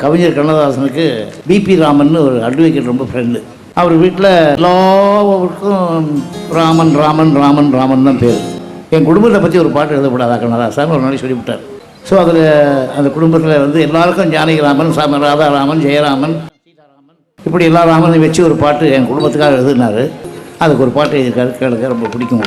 கவிஞர் கண்ணதாசனுக்கு பிபி ராமன் ஒரு அட்வொகேட் ரொம்ப ஃப்ரெண்டு. அவர் வீட்டில் எல்லாருக்கும் ராமன் ராமன் ராமன் ராமன் தான் பேர். என் குடும்பத்தை பற்றி ஒரு பாட்டு எழுதப்படாதா கண்ணதாசன் ஒரு நாளைக்கு சொல்லிவிட்டார். ஸோ அதில் அந்த குடும்பத்தில் வந்து எல்லாருக்கும் ஜானகி ராமன், ராதாராமன், ஜெயராமன், சீதாராமன் இப்படி எல்லா ராமனையும் வச்சு ஒரு பாட்டு என் குடும்பத்துக்காக எழுதினார். அதுக்கு ஒரு பாட்டு எழுதியிருக்காரு, கேளுங்க, ரொம்ப பிடிக்கும்.